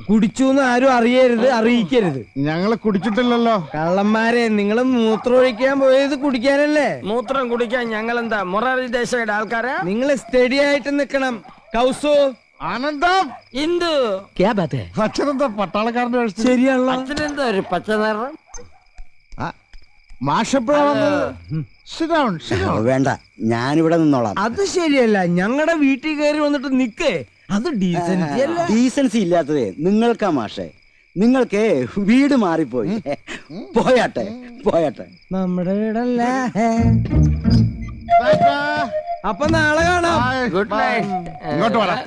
കുടിച്ചൂന്ന് ആരും അറിയരുത്, അറിയിക്കരുത്. ഞങ്ങള് കുടിച്ചിട്ടില്ലല്ലോ. കള്ളന്മാരെ, നിങ്ങള് മൂത്രം ഒഴിക്കാൻ പോയത് കുടിക്കാനല്ലേ? മൂത്രം കുടിക്കാൻ ഞങ്ങളെന്താ മൊറാർജി ദേശയുടെ ആൾക്കാരാ? നിങ്ങൾ സ്റ്റഡി ആയിട്ട് നിക്കണം. കൗസു, ആനന്ദം, ഇന്ദു, അച്ഛനെന്താ പട്ടാളക്കാരന്റെ വേഷം? ശരിയാണല്ലോ. അച്ഛനെന്താ ഒരു പച്ച നിറം? മാഷെപ്പോഴാ വന്നത്? വേണ്ട, ഞാനിവിടെ നിന്നോളാം. അത് ശരിയല്ല. ഞങ്ങളുടെ വീട്ടിൽ കയറി വന്നിട്ട് നിക്കേ, അത് ഡീസൻസി അല്ല. ഡീസൻസി ഇല്ലാത്തതേ നിങ്ങൾക്കാ മാഷെ. നിങ്ങൾക്ക് വീട് മാറിപ്പോയി. പോയാട്ടെ പോയാട്ടെ. നമ്മുടെ വീടല്ല. അപ്പൊ നാളെ കാണാം. Good night. ഇങ്ങോട്ട് വേണം.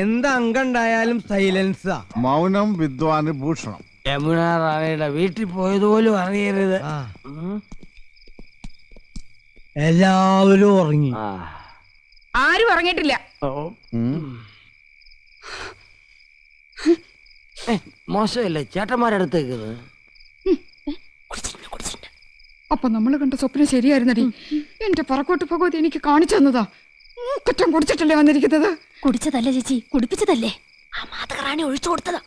എന്ത് അംഗണ്ടായാലും സൈലൻസാ. മൗനം വിദ്വാന് ഭൂഷണം. യമുന റാണിയുടെ വീട്ടിൽ പോയതുപോലും അറിയരുത്. എല്ലാവരും ഉറങ്ങി. ആരും ഉറങ്ങിയിട്ടില്ല. മോശമല്ലേ ചേട്ടന്മാരടുത്തേക്ക്? അപ്പൊ നമ്മള് കണ്ട സ്വപ്നം ശരിയായിരുന്നടി. എന്റെ പറക്കോട്ട് ഭഗവതി എനിക്ക് കാണിച്ചു തന്നതാ. കുറ്റം കുടിച്ചിട്ടല്ലേ വന്നിരിക്കുന്നത്? കുടിച്ചതല്ലേ ചേച്ചി, കുടിപ്പിച്ചതല്ലേ. ആ മാതകറാണി ഒഴിച്ചു കൊടുത്തതാ.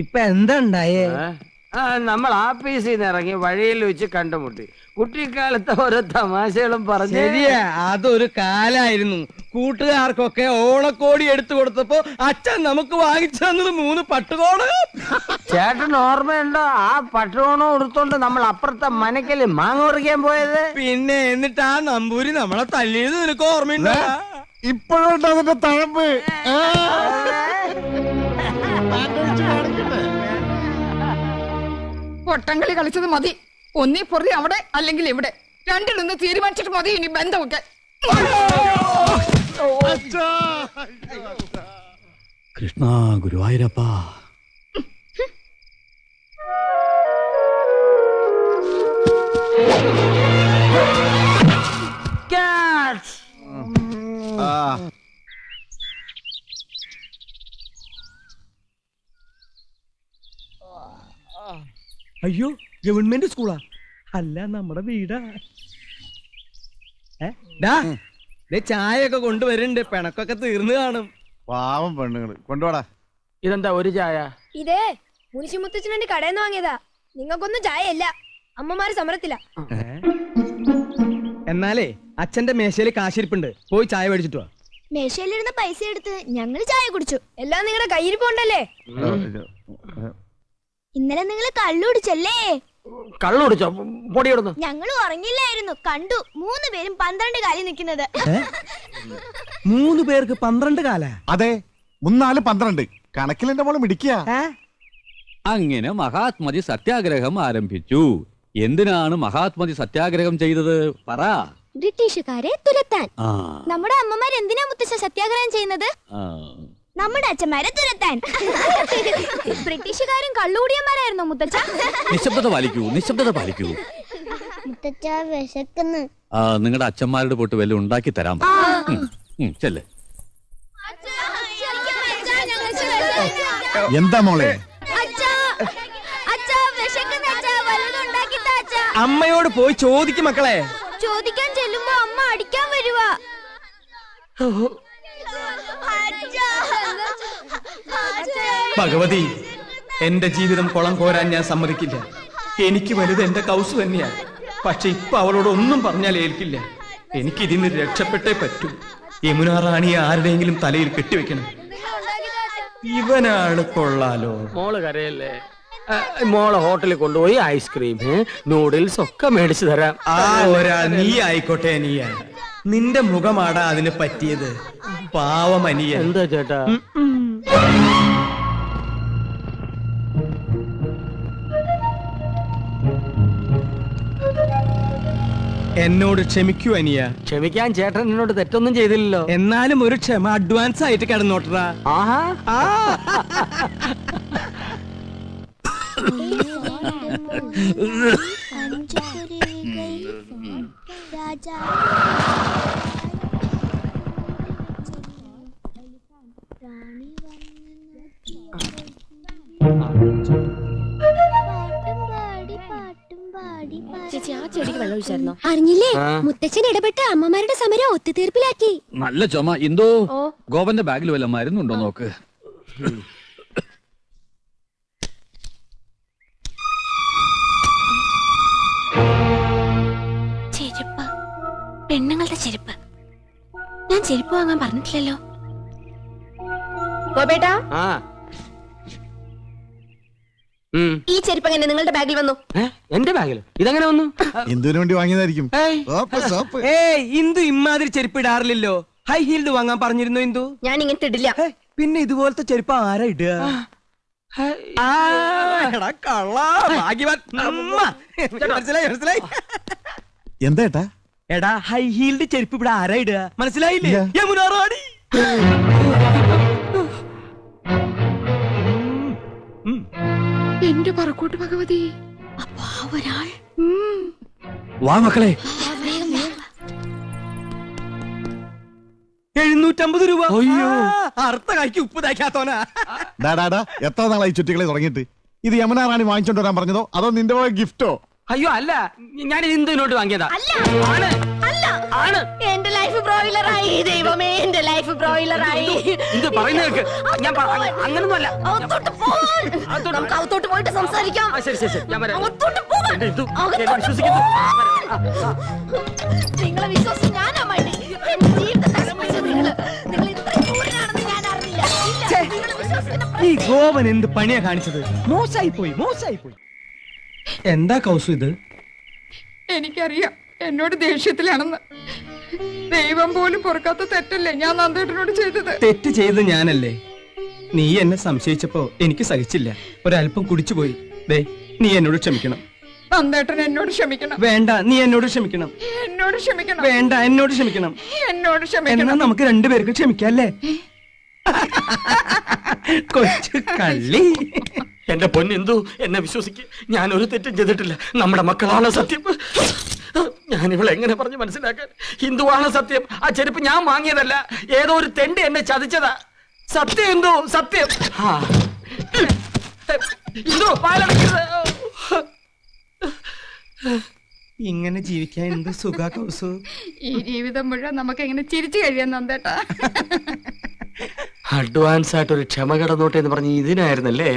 ഇപ്പൊ എന്താ ഉണ്ടായേ? നമ്മൾ ആഫീസിൽ നിന്ന് ഇറങ്ങി വഴിയിൽ വെച്ച് കണ്ടുമുട്ടി. കുട്ടിക്കാലത്തെ ഓരോ തമാശകളും പറഞ്ഞു. ശരിയാ, അതൊരു കാലായിരുന്നു. കൂട്ടുകാർക്കൊക്കെ ഓണക്കോടി എടുത്തു കൊടുത്തപ്പോ അച്ഛൻ നമുക്ക് വാങ്ങിച്ചു തന്നത് 3 പട്ടുകോട്. ചേട്ടൻ ഓർമ്മയുണ്ടോ ആ പട്ടുകോണം എടുത്തോണ്ട് നമ്മൾ അപ്പുറത്തെ മനക്കല് മാങ്ങ പറിക്കാൻ പോയത്? പിന്നെ എന്നിട്ട് ആ നമ്പൂരി നമ്മളെ തല്ലിയത് നിനക്ക് ഓർമ്മയുണ്ടോ? ഇപ്പോഴുണ്ട് അതിന്റെ തഴമ്പ്. പൊട്ടങ്കളി കളിച്ചത് മതി. ഒന്നീ പൊറി അവിടെ അല്ലെങ്കിൽ ഇവിടെ, രണ്ടിലൊന്ന് തീരുമാനിച്ചിട്ട് മതി ഇനി ബന്ധമൊക്കെ. കൃഷ്ണ ഗുരുവായൂരപ്പ. അയ്യോ, ഗവൺമെന്റ് സ്കൂളാ? അല്ല, നമ്മുടെ വീടാ. ചായയൊക്കെ കൊണ്ടുവരുന്നുണ്ട്. പിണക്കൊക്കെ തീർന്നു കാണും. പാവം പെണ്ണുങ്ങള്. കൊണ്ടുപോടാ. ഇതെന്താ ഒരു ചായ? ഇതേ മുനിശി മുത്തച്ഛനെ കടയിൽ നിന്ന് വാങ്ങിയതാ. നിങ്ങൾക്കൊന്നും ചായയല്ല, അമ്മമാര് സമരത്തില്ല. എന്നാലേ അച്ഛന്റെ മേശയില് കാശിരിപ്പുണ്ട്, പോയി ചായ മേടിച്ചിട്ട് വാ. മേശയിലിരുന്ന പൈസ എടുത്ത് ഞങ്ങള് ചായ കുടിച്ചു. എല്ലാം നിങ്ങളുടെ കയ്യിരിപ്പുണ്ടല്ലേ. ഇന്നലെ നിങ്ങൾ കള്ളു കുടിച്ചല്ലേ? കള്ളു കുടിച്ചോ? പൊടിയിടുന്നു. ഞങ്ങൾ ഉറങ്ങില്ലായിരുന്നു, കണ്ടു 3 പേരും 12 കാലിൽ നിൽക്കുന്നത്. 3 പേർക്ക് 12 കാല? അതെ, 3 4 12. കണക്കിൽ എന്റെ മോള് മിടിക്കുക. അങ്ങനെ മഹാത്മജി സത്യാഗ്രഹം ആരംഭിച്ചു. എന്തിനാണ് മഹാത്മജി സത്യാഗ്രഹം ചെയ്തത്? പറ. ബ്രിട്ടീഷുകാരെ തുരത്താൻ. നമ്മുടെ അമ്മമാർ എന്തിനാ മുത്തശ്ശ സത്യാഗ്രഹം ചെയ്യുന്നത്? നമ്മുടെ അച്ഛന്മാരെ തുരത്താൻ. ബ്രിട്ടീഷുകാരും കള്ളുകൂടിയന്മാരായിരുന്നോ മുത്തച്ഛ? നിശബ്ദത പാലിക്കൂ, നിശബ്ദത പാലിക്കൂ. മുത്തച്ഛ വിശക്കുന്നു. നിങ്ങളുടെ അച്ഛന്മാരുടെ പോട്ട് വല്ലതും ഉണ്ടാക്കി തരാം. ചെല്ലേ. എന്താ മോളെ? അമ്മയോട് പോയി ചോദിക്കും മക്കളെ. ചോദിക്കാൻ ചെല്ലുമ്പോ അമ്മ അടിക്കാൻ വരുവാ. ഭഗവതി, എന്റെ ജീവിതം കുളം കോരാൻ ഞാൻ സമ്മതിക്കില്ല. എനിക്ക് വലുത് എന്റെ കൗസു തന്നെയാ. പക്ഷെ ഇപ്പൊ അവളോട് ഒന്നും പറഞ്ഞാൽ ഏൽക്കില്ല. എനിക്കിതിന്ന് രക്ഷപ്പെട്ടേ പറ്റൂ. യമുന റാണിയെ ആരുടെയെങ്കിലും തലയിൽ കെട്ടിവെക്കണം. ഇവനാള് കൊള്ളാലോ. മോള് കരയല്ലേ? മോളെ ഹോട്ടലിൽ കൊണ്ടുപോയി ഐസ്ക്രീം, നൂഡിൽസ് ഒക്കെ മേടിച്ചു തരാം. ആ ഒരാൾ നീ ആയിക്കോട്ടെ. നീയാ, നിന്റെ മുഖമാടാ അതിന് പറ്റിയത്. പാവമനിയ. എന്താ ചേട്ടാ? എന്നോട് ക്ഷമിക്കൂ അനിയ. ക്ഷമിക്കാൻ ചേട്ടൻ എന്നോട് തെറ്റൊന്നും ചെയ്തില്ലല്ലോ. എന്നാലും ഒരു ക്ഷമ അഡ്വാൻസ് ആയിട്ട് കിടന്നോട്ടറാ. ചേച്ചി, ആ ചെടിക്ക് വെള്ളം സംഭവിച്ചായിരുന്നോ? അറിഞ്ഞില്ലേ? മുത്തച്ഛൻ ഇടപെട്ട് അമ്മമാരുടെ സമരം ഒത്തുതീർപ്പിലാക്കി. നല്ല ചുമ. എന്തോ ഗോപന്റെ ബാഗിൽ വല്ല മരുന്നുണ്ടോ നോക്ക്. ചെരുപ്പ്, പെണ്ണുങ്ങളുടെ ചെരുപ്പ്. ഞാൻ ചെരുപ്പ് വാങ്ങാൻ പറഞ്ഞിട്ടില്ലല്ലോ. ഗോപേട്ടാ, ഈ ചെരുപ്പ് എങ്ങനെ നിങ്ങളുടെ ബാഗിൽ വന്നു? എന്റെ ബാഗിൽ ഇതെങ്ങനെ വന്നു? എന്തിനു വേണ്ടി വാങ്ങിയതായിരിക്കും. ഇന്ദു ഇമ്മാതിരി ചെരുപ്പ് ഇടാറില്ലല്ലോ. ഹൈ ഹീൽഡ് വാങ്ങാൻ പറഞ്ഞിരുന്നു ഇന്ദു. ഞാൻ ഇങ്ങനത്തെ ഇടില്ല. പിന്നെ ഇതുപോലത്തെ ചെരുപ്പ് ആരാ ഇടുക? എന്താ എടാ, ഹൈ ഹീൽഡ് ചെരുപ്പ് ഇവിടെ ആരാ ഇടുക? മനസ്സിലായില്ലേ? യമുന റാണി. എന്റെ പറക്കോട്ട് ഭഗവതി. അപ്പൊ ഒരാൾ. വാ മക്കളെ. 750 രൂപ. അയ്യോ, അർത്ഥ കായ്ക്ക് ഉപ്പ് തയ്ക്കാത്തോനാ. എത്ര നാളായി ചുറ്റികളെ തുടങ്ങിയിട്ട്? ഇത് യമുന റാണി വാങ്ങിച്ചോണ്ട് വരാൻ പറഞ്ഞതോ അതോ നിന്റെ ഗിഫ്റ്റോ? അയ്യോ അല്ല, ഞാൻ ഇന്ദുവിനോട്ട് വാങ്ങിയതാ. എന്റെ ലൈഫ് ബ്രോയിലറായി. ദൈവമേ, എന്റെ ലൈഫ് ബ്രോയിലറായി. ഇത് പറയുന്നേക്ക്. ഞാൻ അങ്ങനൊന്നുമല്ല. നമുക്ക് അകത്തോട്ട് പോയിട്ട് സംസാരിക്കാം. ശരി ശരി ശരി, ഞാൻ വരാം. നിങ്ങളെ വിശ്വസിച്ച് ഞാനാ മടി. എന്റെ ജീവിതം നശിപ്പിച്ച നിങ്ങൾ ഇത്രയും ക്രൂരനാണെന്ന് ഞാൻ അറിഞ്ഞില്ല. ഈ ഗോപൻ എന്ത് പണിയാ കാണിച്ചത്? മോശമായി പോയി. എന്താ കൗസു ഇത്? എനിക്കറിയാം എന്നോട് ദേഷ്യത്തിലാണെന്ന്. ദൈവം പോലും പൊറുക്കാത്ത തെറ്റല്ലേ ഞാൻ നന്ദേട്ടനോട് ചെയ്തത്. തെറ്റ് ചെയ്ത് ഞാനല്ലേ? നീ എന്നെ സംശയിച്ചപ്പോ എനിക്ക് സഹിച്ചില്ല. ഒരല്പം കുടിച്ചുപോയി. ദേ, നീ എന്നോട് ക്ഷമിക്കണം. നന്ദേട്ടൻ എന്നോട് ക്ഷമിക്കണം. വേണ്ട, നീ എന്നോട് ക്ഷമിക്കണം. എന്നോട് ക്ഷമിക്കണം. വേണ്ട, എന്നോട് ക്ഷമിക്കണം. എന്നോട് ക്ഷമിക്കണം. എന്നാ നമുക്ക് രണ്ടുപേർക്ക് ക്ഷമിക്കല്ലേ? കൊച്ചു കള്ളി. എന്റെ പൊന്നെന്തു, എന്നെ വിശ്വസിക്ക്. ഞാൻ ഒരു തെറ്റും ചെയ്തിട്ടില്ല. നമ്മുടെ മക്കളാണ് സത്യം. ഞാൻ ഇവളെ എങ്ങനെ പറഞ്ഞു മനസ്സിലാക്കാൻ? ഹിന്ദുവാണ് സത്യം. ആ ചെരുപ്പ് ഞാൻ വാങ്ങിയതല്ല. ഏതോ ഒരു തെണ്ടി എന്നെ ചതിച്ചതാ. സത്യം എന്തോ, സത്യം. എന്തോ പാലടക്കരുത്. ഇങ്ങനെ ജീവിക്കാൻ എന്ത് സുഖ കൗസു. ഈ ജീവിതം മുഴുവൻ നമുക്ക് എങ്ങനെ ചിരിച്ചു കഴിയാൻ നന്ദേട്ടാ. അഡ്വാൻസ് ആയിട്ട് ഒരു ക്ഷമ കടന്നോട്ടെ എന്ന് പറഞ്ഞ് ഇതിനായിരുന്നല്ലേ?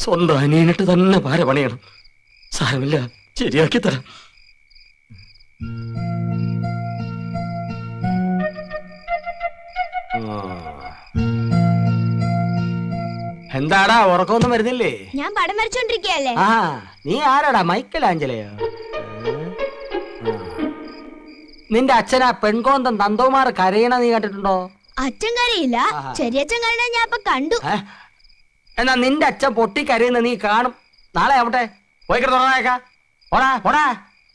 സ്വന്തം അനിയനിട്ട് തന്നെ പാര പണിയണം. സാരമില്ല, ശരിയാക്കി തരാം. എന്താടാ, ഉറക്കമൊന്നും വരുന്നില്ലേ? ഞാൻ പടം വരച്ചോണ്ടിരിക്കയല്ലേ. ആ, നീ ആരാടാ? മൈക്കൽ ആഞ്ചലയോ? നിന്റെ അച്ഛനാ പെൺകോന്തൻ നന്ദകുമാർ കരയണ നീ കണ്ടിട്ടുണ്ടോ? അച്ഛൻ കരയില്ല, ചെറിയച്ഛൻ കരയണ ഞാൻ ഇപ്പൊ കണ്ടു. എന്നാ നിന്റെ അച്ഛൻ പൊട്ടി കരയുന്ന നീ കാണും. നാളെ ആവട്ടെ, പോയി തുറന്നേക്കാ. പോടാ പോടാ.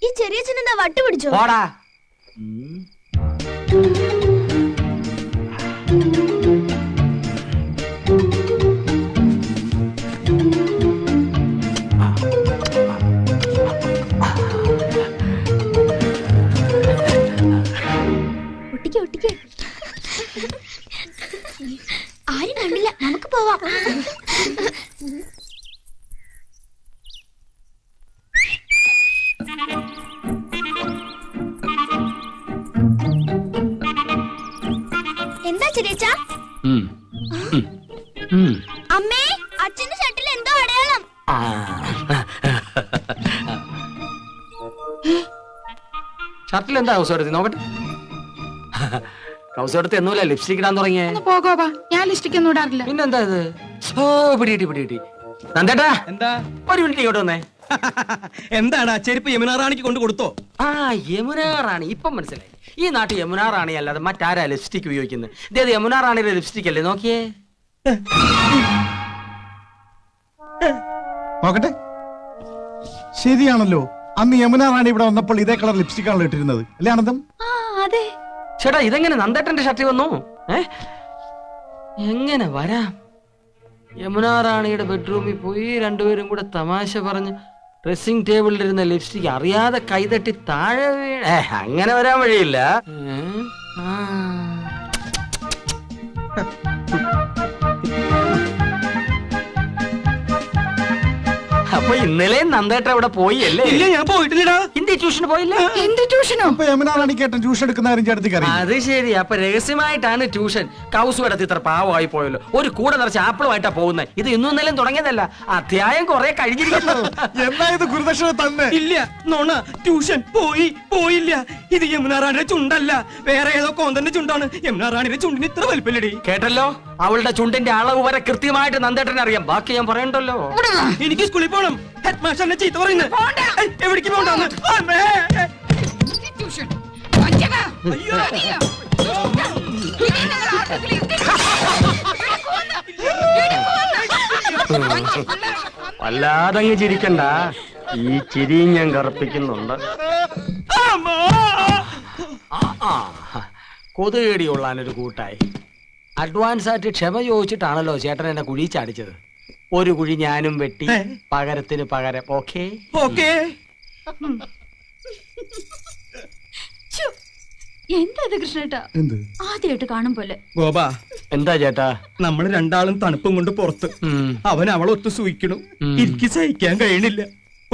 ഈ ചെറിയച്ഛൻ എന്താ വട്ട് പിടിച്ചോ? പോടാ. ഒട്ടിക്ക് ഒട്ടിക്ക്. ആരും കണ്ടില്ല, നമുക്ക് പോവാം. എന്താ ചെറിയച്ച? അമ്മേ, അച്ഛന്റെ ഷർട്ടിൽ എന്തോ അടയാളം. ഷർട്ടിൽ എന്താ കൗസെടുത്ത് നോക്കട്ടെ. കൗസെടുത്ത് എന്നൂല ലിപ്സ്റ്റിക് ഇടാൻ തുടങ്ങിയേ. പോകോവാ, ഞാൻ ലിപ്സ്റ്റിക് ഒന്നും ഇടാറില്ല. പിന്നെന്താ ഇത്? ഓ, പിടികിട്ടി. നന്ദേട്ടാ, എന്താ? ഒരു മിനിറ്റ് ഇങ്ങോട്ട് വന്നേ. എന്താണ് ആ ചെരുപ്പ് യമുന റാണിക്ക് കൊണ്ട് കൊടുത്തോ? ആ, യമുന റാണി. ഇപ്പം മനസ്സിലായി. ഈ നാട്ടിൽ യമുന റാണി അല്ലാതെ മറ്റാരാ ലിപ്സ്റ്റിക് ഉപയോഗിക്കുന്നത്? ഇതേത് യമുന റാണിയുടെ ലിപ്സ്റ്റിക് അല്ലേ? നോക്കിയേ. നോക്കട്ടെ, ശരിയാണല്ലോ. അന്ന് യമുന റാണി ഇവിടെ വന്നപ്പോൾ ഇതേ കളർ ലിപ്സ്റ്റിക് ആണല്ലോ ഇട്ടിരുന്നത്, അല്ലേ ആനന്ദം? അതെ. ചേട്ടാ, ഇതെങ്ങനെ നന്ദേട്ടന്റെ ഷർട്ടിൽ വന്നു? എങ്ങനെ വരാം? യമുന റാണിയുടെ ബെഡ്റൂമിൽ പോയി രണ്ടുപേരും കൂടെ തമാശ പറഞ്ഞ് ഡ്രസ്സിംഗ് ടേബിളിലിരുന്ന ലിപ്സ്റ്റിക് അറിയാതെ കൈതട്ടി താഴെ വീണ. അങ്ങനെ വരാൻ വഴിയില്ല. അപ്പൊ ഇന്നലെ നന്ദേട്ട അവിടെ പോയി അല്ലേ? ഇല്ല, ഞാൻ പോയിട്ടില്ലടാ. ഹിന്ദി ട്യൂഷന് പോയില്ല? എന്ത് ട്യൂഷനോ? അപ്പൊ യമുന റാണിക്കേട്ടൻ ട്യൂഷൻ എടുക്കുന്ന കാര്യം ചേട്ടത്തിക്ക് അറിയാം. അത് ശരി. അപ്പൊ രഹസ്യമായിട്ടാണ് ട്യൂഷൻ. കൗസു എടുത്ത് ഇത്ര പാവമായി പോയല്ലോ. ഒരു കൂടെ നിറച്ച് ആപ്പിളുമായിട്ടാ പോകുന്നത്. ഇത് ഇന്നും ഇന്നലെയും തുടങ്ങിയതല്ല, അധ്യായം കുറെ കഴിഞ്ഞിരിക്കുന്നു. എന്തായത് ഗുരുദക്ഷിണ തന്നെ? ഇല്ല, നോണ. ട്യൂഷൻ പോയില്ല. ഇത് യമുന റാണിയുടെ ചുണ്ടല്ല, വേറെ ഏതോ കോന്തന്റെ ചുണ്ടാണ്. യമുന റാണിയുടെ ചുണ്ടിന് ഇത്ര വലിപ്പല്ലടി. കേട്ടല്ലോ, അവളുടെ ചുണ്ടിന്റെ അളവ് വരെ കൃത്യമായിട്ട് നന്ദേട്ടനെ അറിയാം. ബാക്കി ഞാൻ പറയണ്ടല്ലോ. എനിക്ക് സ്കൂളിൽ പോകണം. ഹെഡ് മാസ്റ്ററിനെ ചീത്ത പറയുന്നത്. എവിടേക്ക് പോകണ്ടെന്ന്. ട്യൂഷൻ വഞ്ചക. അയ്യോ. വല്ലാതങ്ങ് ചിരിക്കണ്ട, ഈ ചിരിയും ഞാൻ കറുപ്പിക്കുന്നുണ്ട്. കൊതുകേടി കൊള്ളാനൊരു കൂട്ടായി. അഡ്വാൻസ് ആയിട്ട് ക്ഷമ ചോദിച്ചിട്ടാണല്ലോ ചേട്ടൻ എന്നെ കുഴി ചാടിച്ചത്. ഒരു കുഴി ഞാനും വെട്ടി, പകരത്തിന് പകരം. Okay okay. എന്താ ഇത് കൃഷ്ണേട്ടാ? ആദ്യമായിട്ട് കാണും പോലെ. ഗോപാ, എന്താ ചേട്ടാ? നമ്മള് രണ്ടാളും തണുപ്പും കൊണ്ട് പുറത്ത്. അവൻ അവളൊത്ത് സൂയിക്കണു. എനിക്ക് സഹിക്കാൻ കഴിയണില്ല.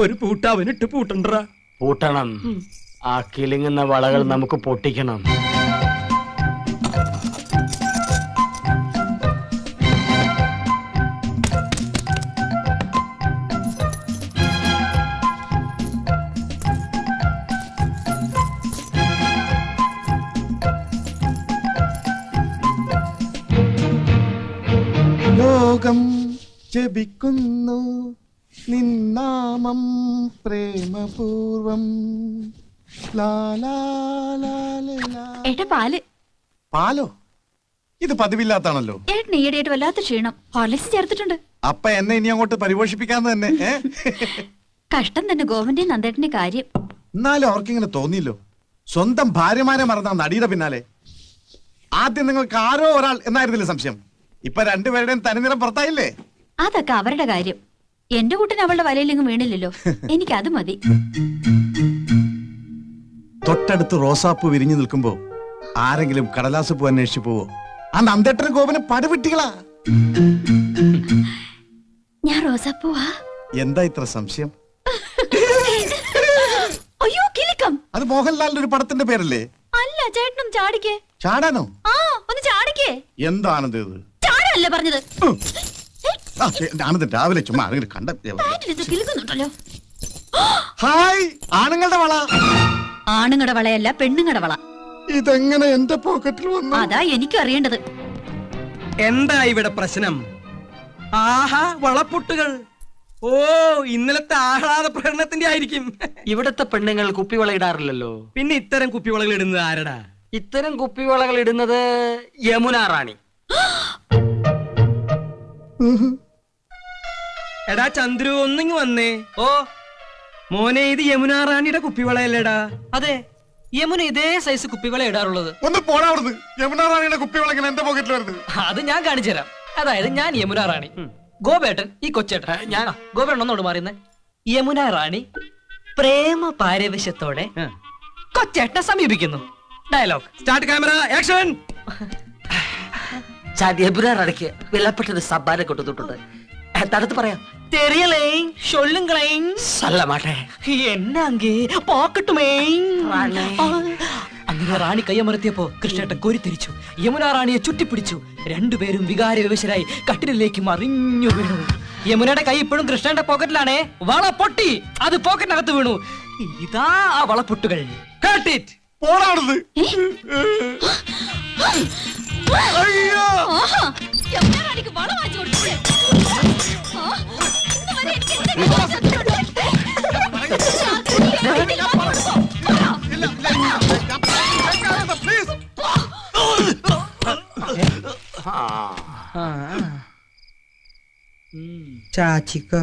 ഒരു പൂട്ട അവനിട്ട് പൂട്ടണ്ടാ. പൂട്ടണം. ആ കിളിങ്ങുന്ന വളകൾ നമുക്ക് പൊട്ടിക്കണം. ലോകം ജപിക്കുന്നു നിന്നാമം പ്രേമപൂർവം. ഏട്ടാ പാല്. പാലോ? ഇത് പതിവില്ലാത്താണല്ലോ. ഏട്ടൻ ഈയിടെയായിട്ട് വല്ലാത്ത ക്ഷീണം. ഹോർലിക്സ് ചേർത്തിട്ടുണ്ട്. അപ്പൊ എന്നെ ഇനി അങ്ങോട്ട് പരിപോഷിപ്പിക്കാന്ന് തന്നെ. കഷ്ടം തന്നെ ഗോവന്റെ നന്ദേട്ടന്റെ കാര്യം. എന്നാലും അവർക്കിങ്ങനെ തോന്നിയില്ലോ. സ്വന്തം ഭാര്യമാരെ മറന്ന നടിയുടെ പിന്നാലെ. ആദ്യം നിങ്ങൾക്ക് ആരോ ഒരാൾ എന്നായിരുന്നില്ല സംശയം. ഇപ്പൊ രണ്ടുപേരുടെയും തനിനിറം പുറത്തായില്ലേ? അതൊക്കെ അവരുടെ കാര്യം. എന്റെ കൂട്ടിന് അവളുടെ വലയിലെങ്ങും വീണില്ലല്ലോ. എനിക്ക് അത് മതി. തൊട്ടടുത്ത് റോസാപ്പൂ വിരിഞ്ഞു നിൽക്കുമ്പോ ആരെങ്കിലും കടലാസ് പൂ അന്വേഷിച്ചു പോവോ? ആ നന്ദേട്ടന് ഗോപന് പടുവിട്ടികളാ. ഞാൻ റോസാപ്പൂവാ. എന്താ ഇത്ര സംശയം? അയ്യോ കിലുക്കം. അത് മോഹൻലാലിന്റെ ഒരു പടത്തിന്റെ പേരല്ലേ? അല്ല, ചേട്ടനും ചാടിക്കേ. ചാടാനോ? ആ, ഒന്ന് ചാടിക്കേ. എന്താണത് ഇത്? ചാടല്ലേ പറഞ്ഞത്? ആനന്ദ് രാവിലെ ചുമ്മാ ആരെങ്കിലും കണ്ട. കിലുക്കുന്നുണ്ടല്ലോ. ഹായ്, ആണുങ്ങളുടെ വള. ആണുങ്ങളുടെ വളയല്ല, പെണ്ണുങ്ങളുടെ വള. ഇതെങ്ങനെ എന്റെ പോക്കറ്റിൽ വന്നു? അതാ എനിക്ക് അറിയേണ്ടത്. എന്താ ഇവിടെ പ്രശ്നം? ആഹാ, വളപ്പൊട്ടുകൾ. ഓ, ഇന്നലത്തെ ആഹ്ലാദ പ്രകടനത്തിന്റെ ആയിരിക്കും. ഇവിടത്തെ പെണ്ണുങ്ങൾ കുപ്പിവള ഇടാറില്ലല്ലോ. പിന്നെ ഇത്തരം കുപ്പിവളകൾ ഇടുന്നത് ആരടാ? ഇത്തരം കുപ്പിവളകൾ ഇടുന്നത് യമുന റാണി. എടാ ചന്ദ്രു, ഒന്നിങ്ങ് വന്നേ. ഓ മോനെ, ഇത് യമുന റാണിയുടെ കുപ്പിവളയല്ലേടാ? അതെ, യമുന ഇതേ സൈസ് കുപ്പിവള ഇടാറുള്ളത്. ഒന്ന് പോടാ അവിടുന്ന്. യമുന റാണിയുടെ കുപ്പിവള ഇങ്ങനെ എന്റെ പോക്കറ്റിൽ വരുന്നത്. അത് ഞാൻ കാണിച്ചു തരാം. അതായത് ഞാൻ യമുന റാണി, ഗോപേട്ടൻ ഈ കൊച്ചേട്ടൻ. ഞാൻ ഗോപേട്ടൻ ഒന്നോട് മാറിയുന്നേ. യമുന റാണി പ്രേമ പാരവശ്യത്തോടെ കൊച്ചേട്ടനെ സമീപിക്കുന്നു. Dialogue start, camera action. Yamuna റാണിക്ക് വിലപ്പെട്ടൊരു സമ്മാനം കൊണ്ടുവന്നിട്ടുണ്ട്. തടുത്ത് പറയാം. തെറിയലേ ചൊല്ലുങ്ങളേ സല്ല മാട്ടെ. എന്നാങ്കി പോക്കട്ടുമേ. അങ്ങനെ റാണി കയ്യമർത്തിയപ്പോ കൃഷ്ണേട്ടൻ കോരിത്തിരിച്ചു. യമുന റാണിയെ ചുറ്റിപ്പിടിച്ചു. രണ്ടുപേരും വികാര വിവശരായി കട്ടിലേക്ക് മറിഞ്ഞു വീണു. യമുനയുടെ കൈ ഇപ്പോഴും കൃഷ്ണന്റെ പോക്കറ്റിലാണേ. വള പൊട്ടി, അത് പോക്കറ്റിനകത്ത് വീണു. ഇതാ ആ വളപ്പൊട്ടുകൾ. പോടാ അവിടുന്ന്. അയ്യോ, യമുന റാണിക്ക് വള വാങ്ങിച്ചു കൊടുത്തില്ലേ? ചാച്ചിക്ക.